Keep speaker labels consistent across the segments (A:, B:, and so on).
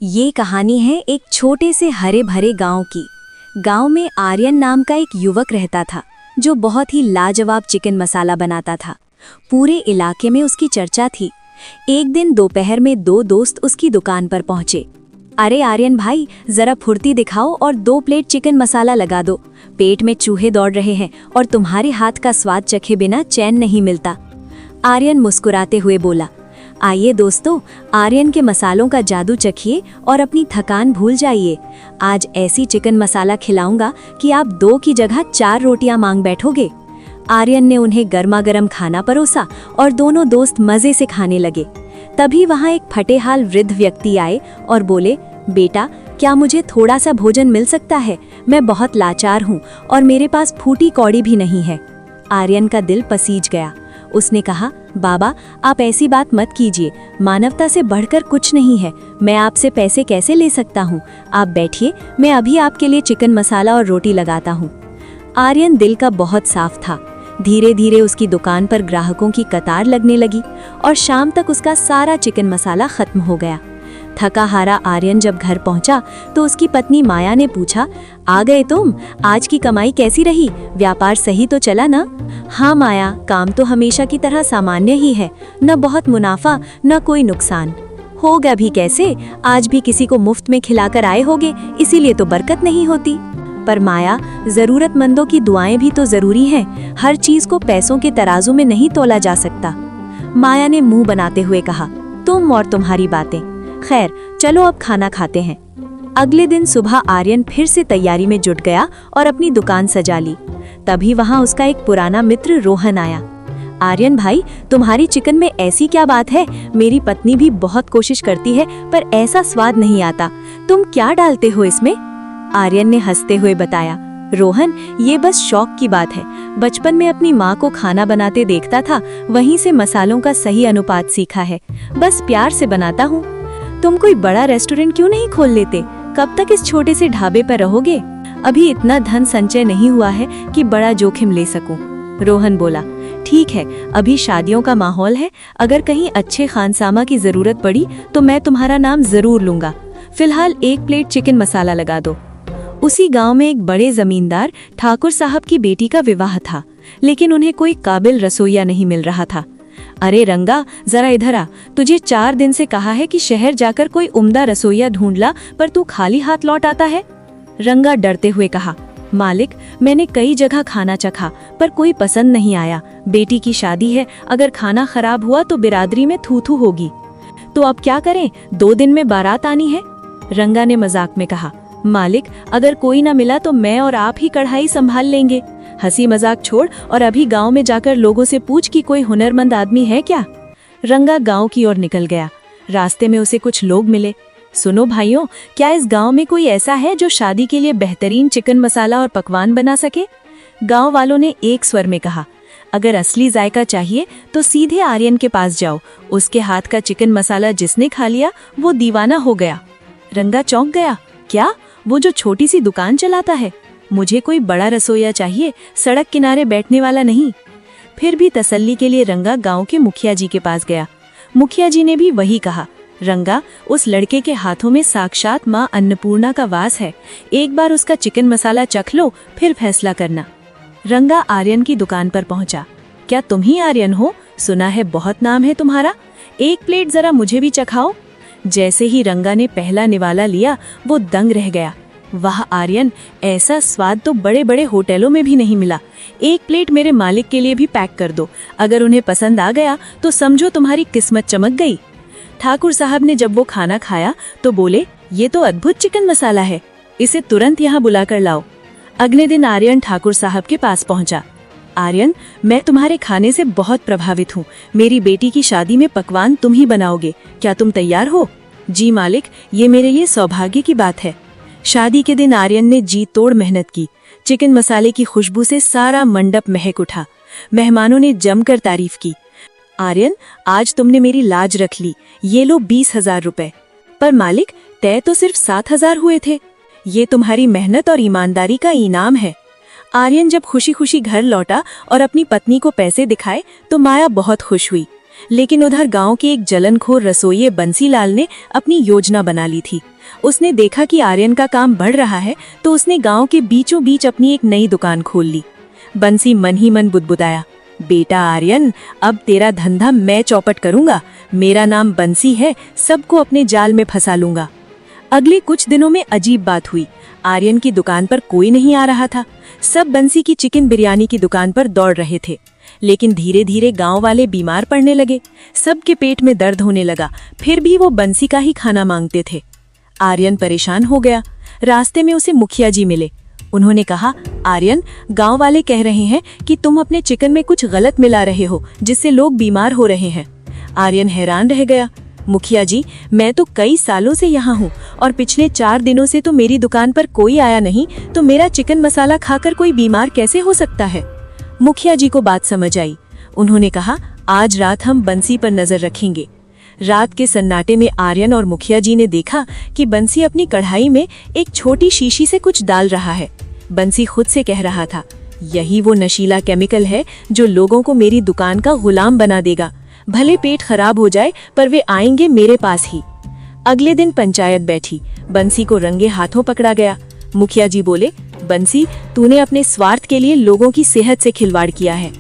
A: ये कहानी है एक छोटे से हरे भरे गांव की। गांव में आर्यन नाम का एक युवक रहता था जो बहुत ही लाजवाब चिकन मसाला बनाता था। पूरे इलाके में उसकी चर्चा थी। एक दिन दोपहर में दो दोस्त उसकी दुकान पर पहुंचे। अरे आर्यन भाई, जरा फुर्ती दिखाओ और 2 प्लेट चिकन मसाला लगा दो। पेट में चूहे दौड़ रहे हैं और तुम्हारे हाथ का स्वाद चखे बिना चैन नहीं मिलता। आर्यन मुस्कुराते हुए बोला, आइए दोस्तों, आर्यन के मसालों का जादू चखिए और अपनी थकान भूल जाइए। आज ऐसी चिकन मसाला खिलाऊंगा कि आप 2 की जगह 4 रोटियां मांग बैठोगे। आर्यन ने उन्हें गर्मा गर्म खाना परोसा और दोनों दोस्त मजे से खाने लगे। तभी वहां एक फटेहाल वृद्ध व्यक्ति आए और बोले, बेटा, क्या मुझे थोड़ा सा भोजन मिल सकता है? मैं बहुत लाचार हूँ और मेरे पास फूटी कौड़ी भी नहीं है। आर्यन का दिल पसीज गया। उसने कहा, बाबा, आप ऐसी बात मत कीजिए। मानवता से बढ़कर कुछ नहीं है। मैं आपसे पैसे कैसे ले सकता हूँ? आप बैठिए, मैं अभी आपके लिए चिकन मसाला और रोटी लगाता हूँ। आर्यन दिल का बहुत साफ था। धीरे धीरे उसकी दुकान पर ग्राहकों की कतार लगने लगी और शाम तक उसका सारा चिकन मसाला खत्म हो गया। थका हारा आर्यन जब घर पहुंचा तो उसकी पत्नी माया ने पूछा, आ गए तुम? आज की कमाई कैसी रही? व्यापार सही तो चला ना? हाँ माया, काम तो हमेशा की तरह सामान्य ही है। न बहुत मुनाफा न कोई नुकसान। होगा भी कैसे? आज भी किसी को मुफ्त में खिलाकर आए होगे, इसीलिए तो बरकत नहीं होती। पर माया, जरूरतमंदों की दुआएं भी तो जरूरी हैं। हर चीज को पैसों के तराजू में नहीं तोला जा सकता। माया ने मुंह बनाते हुए कहा, तुम और तुम्हारी बातें। खैर, चलो अब खाना खाते हैं। अगले दिन सुबह आर्यन फिर से तैयारी में जुट गया और अपनी दुकान सजा ली। तभी वहां उसका एक पुराना मित्र रोहन आया। आर्यन भाई, तुम्हारी चिकन में ऐसी क्या बात है? मेरी पत्नी भी बहुत कोशिश करती है पर ऐसा स्वाद नहीं आता। तुम क्या डालते हो इसमें? आर्यन ने हंसते हुए बताया, रोहन, ये बस शौक की बात है। बचपन में अपनी माँ को खाना बनाते देखता था, वहीं से मसालों का सही अनुपात सीखा है। बस प्यार से बनाता हूँ। तुम कोई बड़ा रेस्टोरेंट क्यों नहीं खोल लेते? कब तक इस छोटे से ढाबे पर रहोगे? अभी इतना धन संचय नहीं हुआ है कि बड़ा जोखिम ले सकूं। रोहन बोला, ठीक है, अभी शादियों का माहौल है। अगर कहीं अच्छे खानसामा की जरूरत पड़ी तो मैं तुम्हारा नाम जरूर लूंगा। फिलहाल 1 प्लेट चिकन मसाला लगा दो। उसी गांव में एक बड़े जमींदार ठाकुर साहब की बेटी का विवाह था, लेकिन उन्हें कोई काबिल रसोइया नहीं मिल रहा था। अरे रंगा, जरा इधर आ। तुझे 4 दिन से कहा है कि शहर जाकर कोई उम्दा रसोइया ढूंढ ला, पर तू खाली हाथ लौट आता है। रंगा डरते हुए कहा, मालिक, मैंने कई जगह खाना चखा पर कोई पसंद नहीं आया। बेटी की शादी है, अगर खाना खराब हुआ तो बिरादरी में थू थू होगी। तो अब क्या करें? 2 दिन में बारात आनी है। रंगा ने मजाक में कहा, मालिक, अगर कोई ना मिला तो मैं और आप ही कढ़ाई संभाल लेंगे। हंसी मजाक छोड़ और अभी गांव में जाकर लोगों से पूछ कि कोई हुनरमंद आदमी है क्या। रंगा गांव की ओर निकल गया। रास्ते में उसे कुछ लोग मिले। सुनो भाइयों, क्या इस गांव में कोई ऐसा है जो शादी के लिए बेहतरीन चिकन मसाला और पकवान बना सके? गांव वालों ने एक स्वर में कहा, अगर असली जायका चाहिए तो सीधे आर्यन के पास जाओ। उसके हाथ का चिकन मसाला जिसने खा लिया वो दीवाना हो गया। रंगा चौंक गया, क्या? वो जो छोटी सी दुकान चलाता है? मुझे कोई बड़ा रसोइया चाहिए, सड़क किनारे बैठने वाला नहीं। फिर भी तसल्ली के लिए रंगा गांव के मुखिया जी के पास गया। मुखिया जी ने भी वही कहा, रंगा, उस लड़के के हाथों में साक्षात माँ अन्नपूर्णा का वास है। एक बार उसका चिकन मसाला चख लो, फिर फैसला करना। रंगा आर्यन की दुकान पर पहुंचा। क्या तुम ही आर्यन हो? सुना है बहुत नाम है तुम्हारा। 1 प्लेट जरा मुझे भी चखाओ। जैसे ही रंगा ने पहला निवाला लिया, वो दंग रह गया। वाह आर्यन, ऐसा स्वाद तो बड़े बड़े होटलों में भी नहीं मिला। 1 प्लेट मेरे मालिक के लिए भी पैक कर दो। अगर उन्हें पसंद आ गया तो समझो तुम्हारी किस्मत चमक गई। ठाकुर साहब ने जब वो खाना खाया तो बोले, ये तो अद्भुत चिकन मसाला है, इसे तुरंत यहाँ बुलाकर लाओ। अगले दिन आर्यन ठाकुर साहब के पास पहुंचा। आर्यन, मैं तुम्हारे खाने से बहुत प्रभावित हूँ। मेरी बेटी की शादी में पकवान तुम ही बनाओगे, क्या तुम तैयार हो? जी मालिक, ये मेरे लिए सौभाग्य की बात है। शादी के दिन आर्यन ने जी तोड़ मेहनत की। चिकन मसाले की खुशबू से सारा मंडप महक उठा। मेहमानों ने जमकर तारीफ की। आर्यन, आज तुमने मेरी लाज रख ली। ये लो 20,000 रुपए। पर मालिक, तय तो सिर्फ 7,000 हुए थे। ये तुम्हारी मेहनत और ईमानदारी का इनाम है। आर्यन जब खुशी खुशी घर लौटा और अपनी पत्नी को पैसे दिखाए तो माया बहुत खुश हुई।
B: लेकिन उधर गांव के एक जलनखोर रसोइये बंसीलाल ने अपनी योजना बना ली थी। उसने देखा कि आर्यन का काम बढ़ रहा है तो उसने गांव के बीचों बीच अपनी एक नई दुकान खोल ली। बंसी मन ही मन बुदबुदाया, बेटा आर्यन, अब तेरा धंधा मैं चौपट करूंगा। मेरा नाम बंसी है, सबको अपने जाल में फंसा लूंगा। अगले कुछ दिनों में अजीब बात हुई। आर्यन की दुकान पर कोई नहीं आ रहा था। सब बंसी की चिकन बिरयानी की दुकान पर दौड़ रहे थे। लेकिन धीरे धीरे गांव वाले बीमार पड़ने लगे। सबके पेट में दर्द होने लगा, फिर भी वो बंसी का ही खाना मांगते थे। आर्यन परेशान हो गया। रास्ते में उसे मुखिया जी मिले। उन्होंने कहा, आर्यन, गांव वाले कह रहे हैं कि तुम अपने चिकन में कुछ गलत मिला रहे हो, जिससे लोग बीमार हो रहे हैं। आर्यन हैरान रह गया। मुखिया जी, मैं तो कई सालों से यहाँ हूँ और पिछले 4 दिनों से तो मेरी दुकान पर कोई आया नहीं, तो मेरा चिकन मसाला खाकर कोई बीमार कैसे हो सकता है? मुखिया जी को बात समझ आई। उन्होंने कहा, आज रात हम बंसी पर नजर रखेंगे। रात के सन्नाटे में आर्यन और मुखिया जी ने देखा कि बंसी अपनी कढ़ाई में एक छोटी शीशी से कुछ डाल रहा है। बंसी खुद से कह रहा था, यही वो नशीला केमिकल है जो लोगों को मेरी दुकान का गुलाम बना देगा। भले पेट खराब हो जाए पर वे आएंगे मेरे पास ही। अगले दिन पंचायत बैठी। बंसी को रंगे हाथों पकड़ा गया। मुखिया जी बोले, बंसी, तूने अपने स्वार्थ के लिए लोगों की सेहत से खिलवाड़ किया है।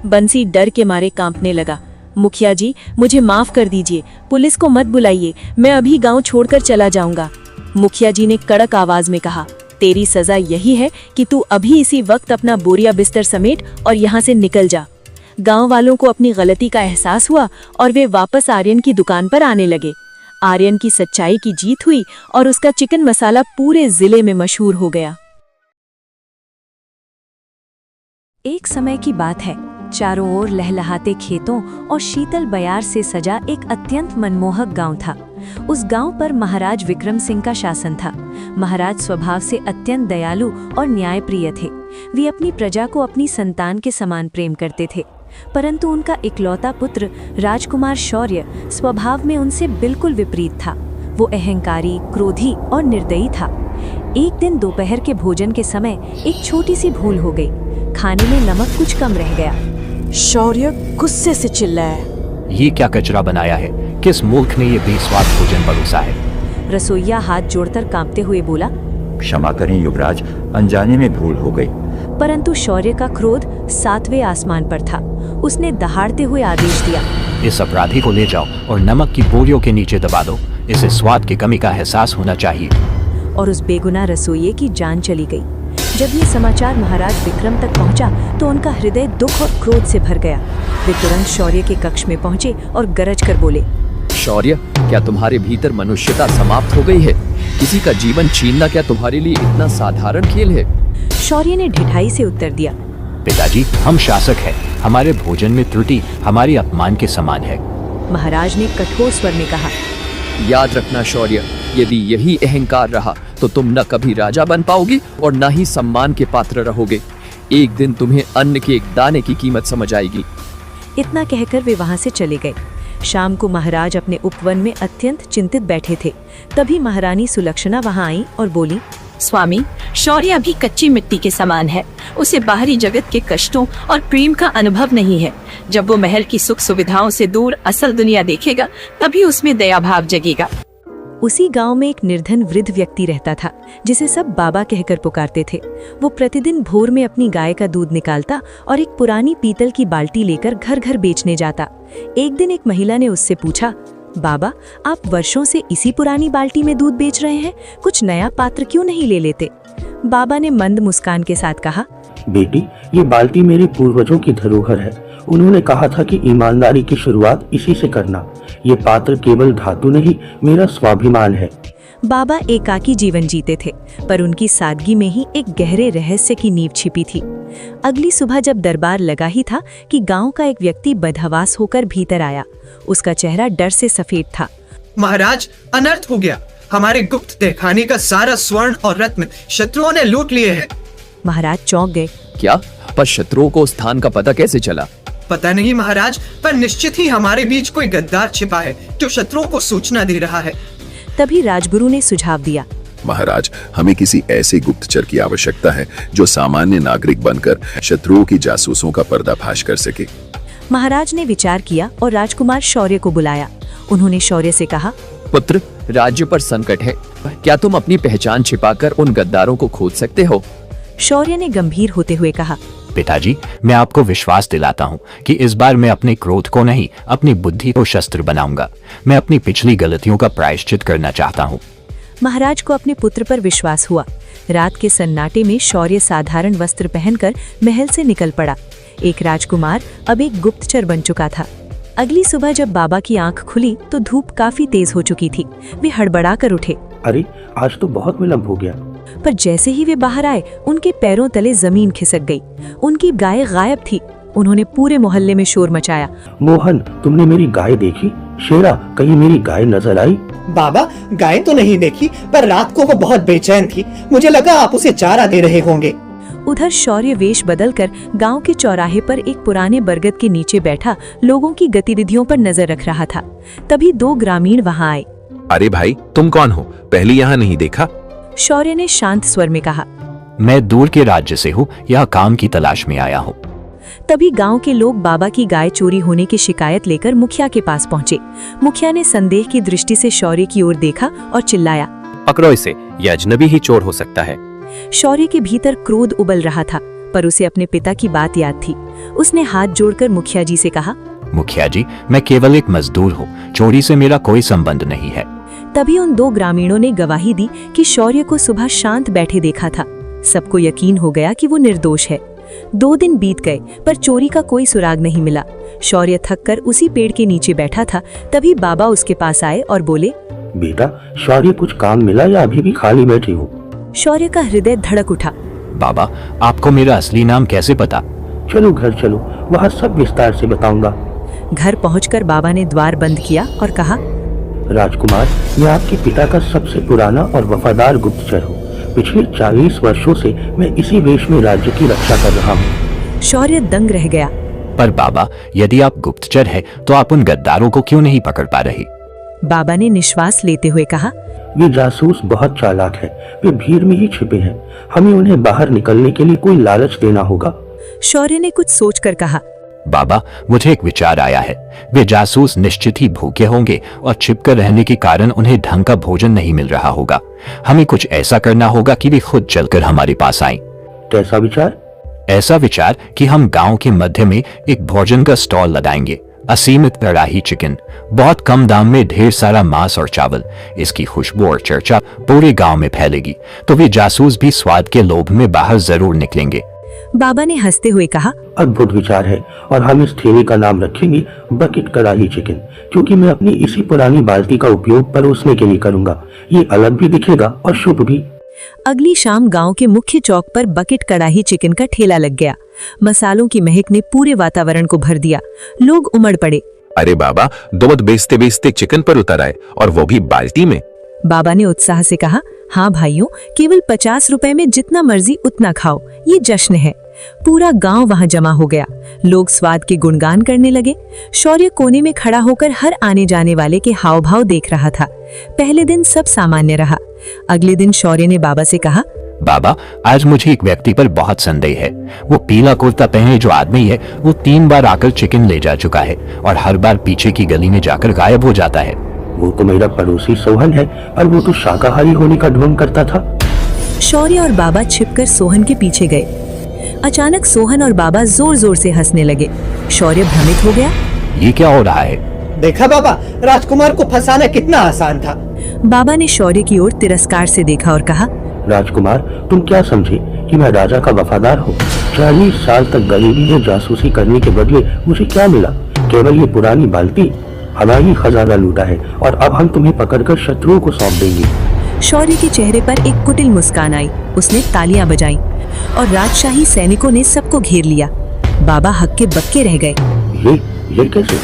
B: बंसी डर के मारे कांपने लगा। मुखिया जी, मुझे माफ कर दीजिए, पुलिस को मत बुलाइए, मैं अभी गांव छोड़कर चला जाऊंगा। मुखिया जी ने कड़क आवाज में कहा, तेरी सजा यही है कि तू अभी इसी वक्त अपना बोरिया बिस्तर समेट और यहाँ से निकल जा। गांव वालों को अपनी गलती का एहसास हुआ और वे वापस आर्यन की दुकान पर आने लगे। आर्यन की सच्चाई की जीत हुई और उसका चिकन मसाला पूरे जिले में मशहूर हो गया। एक समय की बात है। चारों ओर लहलहाते खेतों और शीतल बयार से सजा एक अत्यंत मनमोहक गांव था। उस गांव पर महाराज विक्रम सिंह का शासन था। महाराज स्वभाव से अत्यंत दयालु और न्यायप्रिय थे। वे अपनी प्रजा को अपनी संतान के समान प्रेम करते थे, परंतु उनका इकलौता पुत्र राजकुमार शौर्य स्वभाव में उनसे बिल्कुल विपरीत था। वो अहंकारी, क्रोधी और निर्दयी था। एक दिन दोपहर के भोजन के समय एक छोटी सी भूल हो गई। खाने में नमक कुछ कम रह गया।
C: शौर्य गुस्से से चिल्लाया,
D: ये क्या कचरा बनाया है? किस मूर्ख ने ये बेस्वाद भोजन परोसा है?
A: रसोइया हाथ जोड़कर कांपते हुए बोला,
E: क्षमा करें युवराज, अनजाने में भूल हो गई।
A: परंतु शौर्य का क्रोध 7वें आसमान पर था। उसने दहाड़ते हुए आदेश दिया,
D: इस अपराधी को ले जाओ और नमक की बोरियों के नीचे दबा दो। इसे स्वाद की कमी का एहसास होना चाहिए।
A: और उस बेगुनाह रसोइये की जान चली गई। जब ये समाचार महाराज विक्रम तक पहुंचा तो उनका हृदय दुख और क्रोध से भर गया। वे तुरंत शौर्य के कक्ष में पहुंचे और गरज कर बोले,
F: शौर्य, क्या तुम्हारे भीतर मनुष्यता समाप्त हो गई है? किसी का जीवन छीनना क्या तुम्हारे लिए इतना साधारण खेल है?
A: शौर्य ने ढिठाई से उत्तर दिया,
D: पिताजी, हम शासक हैं। हमारे भोजन में त्रुटि हमारी अपमान के समान है।
A: महाराज ने कठोर स्वर में कहा,
F: याद रखना शौर्य, यदि यही अहंकार रहा तो तुम न कभी राजा बन पाओगी और न ही सम्मान के पात्र रहोगे। एक दिन तुम्हें अन्न के एक दाने की कीमत समझ आएगी।
A: इतना कहकर वे वहां से चले गए। शाम को महाराज अपने उपवन में अत्यंत चिंतित बैठे थे। तभी महारानी सुलक्षणा वहां आई और बोली,
G: स्वामी, शौर्य अभी कच्ची मिट्टी के समान है। उसे बाहरी जगत के कष्टों और प्रेम का अनुभव नहीं है। जब वो महल की सुख सुविधाओं से दूर असल दुनिया देखेगा, तभी उसमें दया भाव जगेगा।
A: उसी गांव में एक निर्धन वृद्ध व्यक्ति रहता था, जिसे सब बाबा कहकर पुकारते थे। वो प्रतिदिन भोर में अपनी गाय का दूध निकालता और एक पुरानी पीतल की बाल्टी लेकर घर घर बेचने जाता। एक दिन एक महिला ने उससे पूछा, बाबा, आप वर्षों से इसी पुरानी बाल्टी में दूध बेच रहे हैं, कुछ नया पात्र क्यों नहीं ले लेते? बाबा ने मंद मुस्कान के साथ कहा,
H: बेटी, ये बाल्टी मेरे पूर्वजों की धरोहर है। उन्होंने कहा था कि ईमानदारी की शुरुआत इसी से करना। ये पात्र केवल धातु नहीं, मेरा स्वाभिमान है।
A: बाबा एकाकी जीवन जीते थे, पर उनकी सादगी में ही एक गहरे रहस्य की नींव छिपी थी। अगली सुबह जब दरबार लगा ही था कि गांव का एक व्यक्ति बदहवास होकर भीतर आया। उसका चेहरा डर से सफेद था।
I: महाराज, अनर्थ हो गया। हमारे गुप्त तहखाने का सारा स्वर्ण और रत्न शत्रुओं ने लूट लिए हैं।
A: महाराज चौंक गए।
F: क्या? पर शत्रुओं को स्थान का पता कैसे चला?
I: पता नहीं महाराज, पर निश्चित ही हमारे बीच कोई गद्दार छिपा है जो शत्रुओं को सूचना दे रहा है।
A: तभी राजगुरु ने सुझाव दिया,
J: महाराज, हमें किसी ऐसे गुप्तचर की आवश्यकता है जो सामान्य नागरिक बनकर शत्रुओं की जासूसों का पर्दाफाश कर सके।
B: महाराज ने विचार किया और राजकुमार शौर्य को बुलाया। उन्होंने शौर्य से कहा,
F: पुत्र, राज्य पर संकट है, क्या तुम अपनी पहचान छिपाकर उन गद्दारों को खोज सकते हो?
B: शौर्य ने गंभीर होते हुए कहा,
D: पिताजी, मैं आपको विश्वास दिलाता हूँ कि इस बार मैं अपने क्रोध को नहीं, अपनी बुद्धि को शस्त्र बनाऊंगा। मैं अपनी पिछली गलतियों का प्रायश्चित करना चाहता हूँ।
B: महाराज को अपने पुत्र पर विश्वास हुआ। रात के सन्नाटे में शौर्य साधारण वस्त्र पहनकर महल से निकल पड़ा। एक राजकुमार अब एक गुप्तचर बन चुका था। अगली सुबह जब बाबा की आंख खुली तो धूप काफी तेज हो चुकी थी। वे हड़बड़ाकर उठे।
H: अरे, आज तो बहुत विलंब हो गया।
B: पर जैसे ही वे बाहर आए, उनके पैरों तले जमीन खिसक गई। उनकी गाय गायब थी। उन्होंने पूरे मोहल्ले में शोर मचाया।
H: मोहन, तुमने मेरी गाय देखी? शेरा, कहीं मेरी गाय नजर आई?
I: बाबा, गाय तो नहीं देखी, पर रात को वो बहुत बेचैन थी। मुझे लगा आप उसे चारा दे रहे होंगे।
B: उधर शौर्य वेश बदलकर गांव के चौराहे पर एक पुराने बरगद के नीचे बैठा लोगों की गतिविधियों पर नजर रख रहा था। तभी दो ग्रामीण वहां आए।
J: अरे भाई, तुम कौन हो? पहले यहाँ नहीं देखा?
B: शौर्य ने शांत स्वर में कहा,
D: मैं दूर के राज्य से हूँ, यह काम की तलाश में आया हूँ।
B: तभी गांव के लोग बाबा की गाय चोरी होने की शिकायत लेकर मुखिया के पास पहुंचे। मुखिया ने संदेह की दृष्टि से शौर्य की ओर देखा और चिल्लाया,
K: पकड़ो इसे, यह अजनबी ही चोर हो सकता है।
B: शौर्य के भीतर क्रोध उबल रहा था, पर उसे अपने पिता की बात याद थी। उसने हाथ जोड़कर मुखिया जी से कहा,
D: मुखिया जी, मैं केवल एक मजदूर हूँ, चोरी से मेरा कोई संबंध नहीं है।
B: तभी उन दो ग्रामीणों ने गवाही दी कि शौर्य को सुबह शांत बैठे देखा था। सबको यकीन हो गया कि वो निर्दोष है। 2 दिन बीत गए पर चोरी का कोई सुराग नहीं मिला। शौर्य थककर उसी पेड़ के नीचे बैठा था। तभी बाबा उसके पास आए और बोले,
H: बेटा, शौर्य, कुछ काम मिला या अभी भी खाली बैठी हो?
B: शौर्य का हृदय धड़क उठा।
D: बाबा, आपको मेरा असली नाम कैसे पता?
H: चलो घर चलो, वहाँ सब विस्तार से बताऊंगा।
B: घर पहुंचकर बाबा ने द्वार बंद किया और कहा,
H: राजकुमार, मैं आपके पिता का सबसे पुराना और वफादार गुप्तचर हूँ। पिछले 40 वर्षों से मैं इसी वेश में राज्य की रक्षा कर रहा हूँ।
B: शौर्य दंग रह गया।
D: पर बाबा, यदि आप गुप्तचर हैं, तो आप उन गद्दारों को क्यों नहीं पकड़ पा रही?
B: बाबा ने निश्वास लेते हुए कहा,
H: ये जासूस बहुत चालाक है। वे भीड़ में ही छिपे हैं। हमें उन्हें बाहर निकलने के लिए कोई लालच देना होगा।
B: शौर्य ने कुछ सोचकर कहा,
D: बाबा, मुझे एक विचार आया है। वे जासूस निश्चित ही भूखे होंगे और छिपकर रहने के कारण उन्हें ढंग का भोजन नहीं मिल रहा होगा। हमें कुछ ऐसा करना होगा कि वे खुद चलकर हमारे पास आएं।
H: कैसा विचार?
D: ऐसा विचार कि हम गांव के मध्य में एक भोजन का स्टॉल लगाएंगे। असीमित कड़ाही चिकन, बहुत कम दाम में ढेर सारा मांस और चावल। इसकी खुशबू और चर्चा पूरे गांव में फैलेगी, तो वे जासूस भी स्वाद के लोभ में बाहर जरूर निकलेंगे।
B: बाबा ने हंसते हुए कहा,
H: अद्भुत विचार है, और हम इस ठेले का नाम रखेंगे बकेट कड़ाही चिकन, क्योंकि मैं अपनी इसी पुरानी बाल्टी का उपयोग परोसने के लिए करूंगा। ये अलग भी दिखेगा और शुभ भी।
B: अगली शाम गांव के मुख्य चौक पर बकेट कड़ाही चिकन का ठेला लग गया। मसालों की महक ने पूरे वातावरण को भर दिया। लोग उमड़ पड़े।
J: अरे बाबा, दूध बेचते बेचते चिकन पर उतर आए, और वो भी बाल्टी में।
B: बाबा ने उत्साह से कहा, हाँ भाइयों, केवल 50 रुपए में जितना मर्जी उतना खाओ, ये जश्न है। पूरा गांव वहां जमा हो गया। लोग स्वाद के गुणगान करने लगे। शौर्य कोने में खड़ा होकर हर आने जाने वाले के हाव भाव देख रहा था। पहले दिन सब सामान्य रहा। अगले दिन शौर्य ने बाबा से कहा,
D: बाबा, आज मुझे एक व्यक्ति पर बहुत संदेह है। वो पीला कुर्ता पहने जो आदमी है, वो 3 बार आकर चिकन ले जा चुका है और हर बार पीछे की गली में जाकर गायब हो जाता है।
H: वो तो मेरा पड़ोसी सोहन है, और वो तो शाकाहारी होने का ढोंग करता था।
B: शौर्य और बाबा छिपकर सोहन के पीछे गए। अचानक सोहन और बाबा जोर जोर से हंसने लगे। शौर्य भ्रमित हो गया।
D: ये क्या हो रहा है?
I: देखा बाबा, राजकुमार को फंसाना कितना आसान था।
B: बाबा ने शौर्य की ओर तिरस्कार से देखा और कहा,
H: राजकुमार, तुम क्या समझे कि मैं राजा का वफादार हूँ? 40 साल तक गरीबी में जासूसी करने के बदले मुझे क्या मिला? केवल ये पुरानी बाल्टी। हमारी खजाना लूटा है, और अब हम तुम्हें पकड़कर शत्रुओं को सौंप देंगे।
B: शौर्य के चेहरे पर एक कुटिल मुस्कान आई। उसने तालियां बजाईं और राजशाही सैनिकों ने सबको घेर लिया। बाबा हक्के बक्के रह गए।
H: ये कैसे?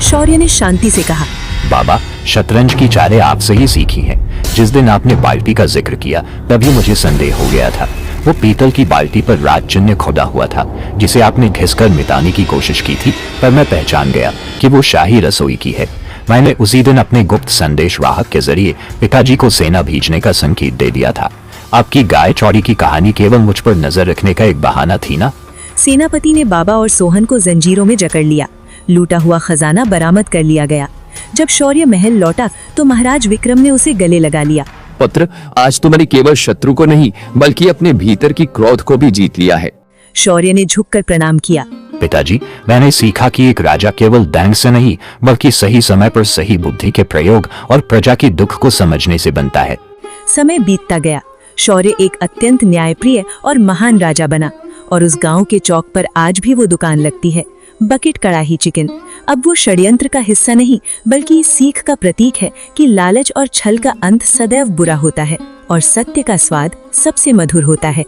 B: शौर्य ने शांति से कहा,
D: बाबा, शतरंज की चालें आपसे ही सीखी हैं। जिस दिन आपने बाल्टी का जिक्र किया, तभी मुझे संदेह हो गया था। वो पीतल की बाल्टी पर राज चिन्ह खोदा हुआ था, जिसे आपने घिसकर मिटाने की कोशिश की थी, पर मैं पहचान गया कि वो शाही रसोई की है। मैंने उसी दिन अपने गुप्त संदेश वाहक के जरिए पिताजी को सेना भेजने का संकेत दे दिया था। आपकी गाय चौड़ी की कहानी केवल मुझ पर नजर रखने का एक बहाना थी ना?
B: सेनापति ने बाबा और सोहन को जंजीरों में जकड़ लिया। लूटा हुआ खजाना बरामद कर लिया गया। जब शौर्य महल लौटा तो महाराज विक्रम ने उसे गले लगा लिया।
F: पुत्र, आज तुमने केवल शत्रु को नहीं बल्कि अपने भीतर की क्रोध को भी जीत लिया है।
B: शौर्य ने झुककर प्रणाम किया।
D: पिताजी, मैंने सीखा कि एक राजा केवल दैंग से नहीं बल्कि सही समय पर सही बुद्धि के प्रयोग और प्रजा के दुख को समझने से बनता है।
B: समय बीतता गया। शौर्य एक अत्यंत न्यायप्रिय और महान राजा बना और उस गांव के चौक पर आज भी वो दुकान लगती है, बकेट कड़ाही चिकन। अब वो षड्यंत्र का हिस्सा नहीं बल्कि इस सीख का प्रतीक है कि लालच और छल का अंत सदैव बुरा होता है और सत्य का स्वाद सबसे मधुर होता है।